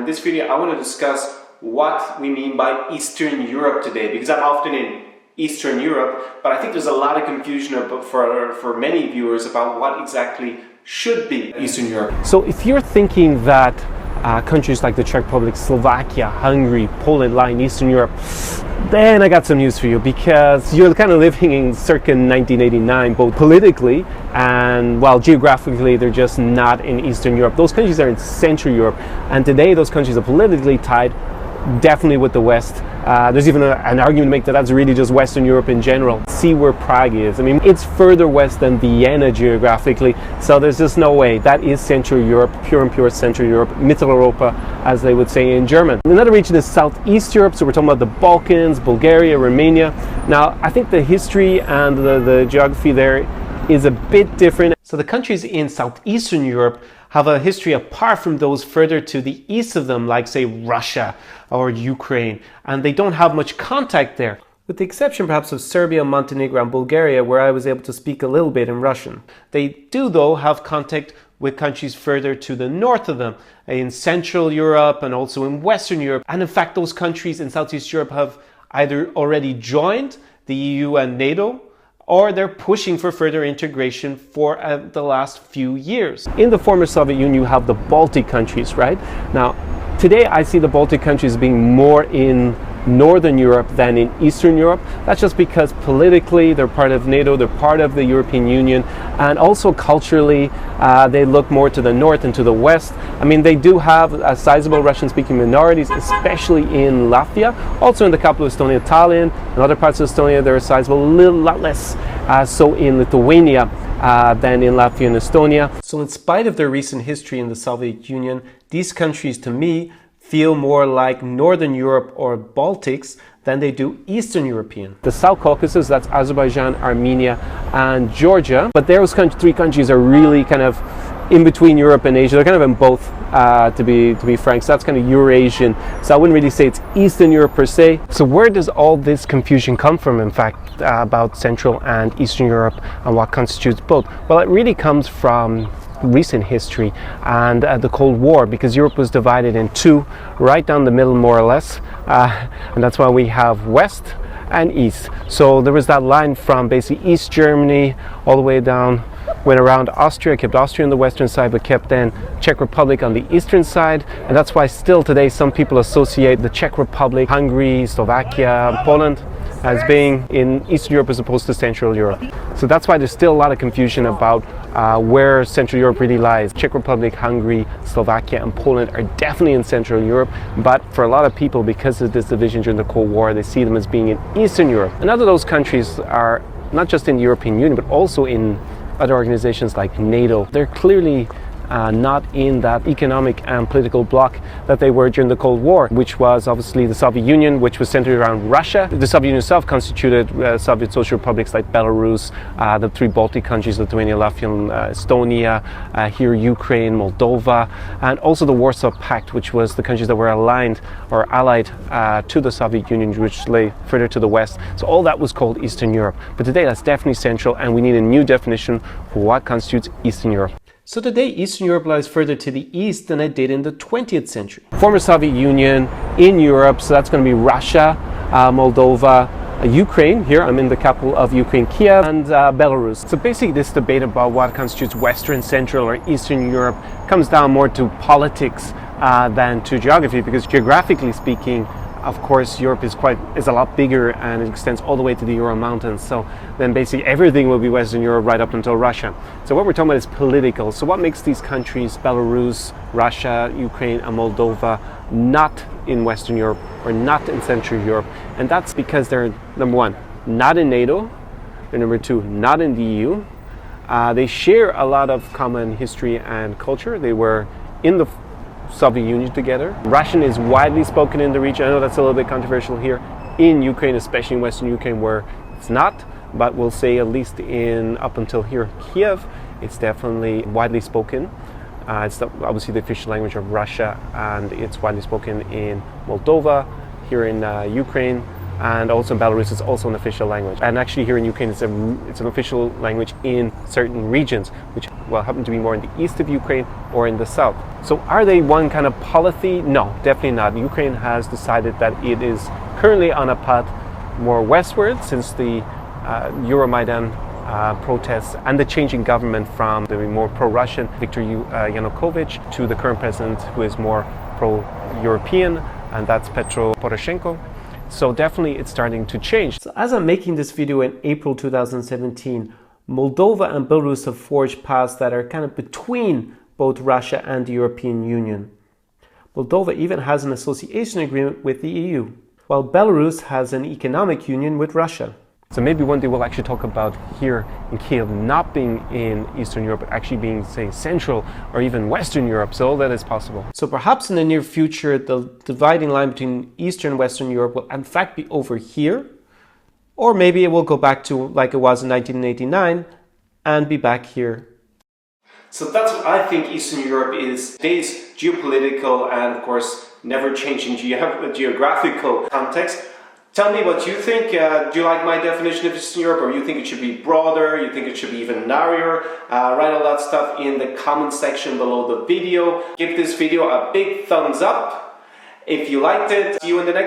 in this video I want to discuss what we mean by Eastern Europe today, because I'm often in Eastern Europe, but I think there's a lot of confusion for many viewers about what exactly should be Eastern Europe. So if you're thinking that countries like the Czech Republic, Slovakia, Hungary, Poland lie in Eastern Europe, then I got some news for you, because you're kind of living in circa 1989, both politically and, well, geographically, they're just not in Eastern Europe. Those countries are in Central Europe, and today those countries are politically tied definitely with the West. There's even an argument to make that that's really just Western Europe in general. See where Prague is. I mean, it's further west than Vienna geographically, so there's just no way. That is Central Europe, pure and pure Central Europe, Mitteleuropa, as they would say in German. Another region is Southeast Europe, so we're talking about the Balkans, Bulgaria, Romania. Now, I think the history and the geography there is a bit different. So the countries in Southeastern Europe have a history apart from those further to the east of them, like say Russia or Ukraine, and they don't have much contact there, with the exception perhaps of Serbia, Montenegro and Bulgaria, where I was able to speak a little bit in Russian. They do though have contact with countries further to the north of them, in Central Europe and also in Western Europe. And in fact, those countries in Southeast Europe have either already joined the EU and NATO, or they're pushing for further integration for the last few years. In the former Soviet Union, you have the Baltic countries, right? Now, today I see the Baltic countries being more in Northern Europe than in Eastern Europe. That's just because politically they're part of NATO, they're part of the European Union, and also culturally they look more to the north and to the west. I mean, they do have sizable Russian-speaking minorities, especially in Latvia, also in the capital of Estonia, Tallinn, and other parts of Estonia there are sizable, a lot less so in Lithuania than in Latvia and Estonia. So in spite of their recent history in the Soviet Union, these countries to me feel more like Northern Europe or Baltics than they do Eastern European. The South Caucasus, that's Azerbaijan, Armenia and Georgia, but those three countries are really kind of in between Europe and Asia. They're kind of in both, to be frank. So that's kind of Eurasian. So I wouldn't really say it's Eastern Europe per se. So where does all this confusion come from, in fact, about Central and Eastern Europe and what constitutes both? Well, it really comes from recent history and the Cold War, because Europe was divided in two, right down the middle more or less, and that's why we have West and East. So there was that line from basically East Germany all the way down, went around Austria, kept Austria on the western side, but kept then Czech Republic on the eastern side. And that's why still today some people associate the Czech Republic, Hungary, Slovakia, Poland as being in Eastern Europe as opposed to Central Europe. So that's why there's still a lot of confusion about where Central Europe really lies. Czech Republic, Hungary, Slovakia and Poland are definitely in Central Europe, but for a lot of people, because of this division during the Cold War, they see them as being in Eastern Europe. And other those countries are not just in the European Union, but also in other organizations like NATO. They're clearly not in that economic and political bloc that they were during the Cold War, which was obviously the Soviet Union, which was centered around Russia. The Soviet Union itself constituted Soviet social republics like Belarus, the three Baltic countries, Lithuania, Latvia, and Estonia, here Ukraine, Moldova, and also the Warsaw Pact, which was the countries that were aligned or allied to the Soviet Union, which lay further to the west. So all that was called Eastern Europe. But today that's definitely Central, and we need a new definition for what constitutes Eastern Europe. So today, Eastern Europe lies further to the east than it did in the 20th century. Former Soviet Union in Europe, so that's going to be Russia, Moldova, Ukraine, here I'm in the capital of Ukraine, Kiev, and Belarus. So basically this debate about what constitutes Western, Central or Eastern Europe comes down more to politics than to geography, because geographically speaking, of course, Europe is a lot bigger and it extends all the way to the Ural Mountains. So then basically everything will be Western Europe right up until Russia. So what we're talking about is political. So what makes these countries, Belarus, Russia, Ukraine and Moldova, not in Western Europe or not in Central Europe? And that's because they're, number one, not in NATO. They're number two, not in the EU. They share a lot of common history and culture. They were in the Soviet Union together. Russian is widely spoken in the region. I know that's a little bit controversial here in Ukraine, especially in Western Ukraine where it's not, but we'll say at least in up until here, Kiev, it's definitely widely spoken. It's obviously the official language of Russia, and it's widely spoken in Moldova, here in Ukraine, and also in Belarus it's also an official language. And actually here in Ukraine it's an official language in certain regions, which well happen to be more in the east of Ukraine or in the south. So are they one kind of polity? No, definitely not. Ukraine has decided that it is currently on a path more westward since the Euromaidan protests and the changing government from the more pro-Russian Viktor Yanukovych to the current president who is more pro-European, and that's Petro Poroshenko. So definitely it's starting to change. So as I'm making this video in April 2017, Moldova and Belarus have forged paths that are kind of between both Russia and the European Union. Moldova even has an association agreement with the EU, while Belarus has an economic union with Russia. So maybe one day we'll actually talk about here in Kyiv not being in Eastern Europe, but actually being, say, Central or even Western Europe. So all that is possible. So perhaps in the near future, the dividing line between Eastern and Western Europe will in fact be over here. Or maybe it will go back to like it was in 1989 and be back here. So that's what I think Eastern Europe is. Today's geopolitical and, of course, never-changing geographical context. Tell me what you think. Do you like my definition of Eastern Europe, or you think it should be broader? You think it should be even narrower? Write all that stuff in the comment section below the video. Give this video a big thumbs up if you liked it. See you in the next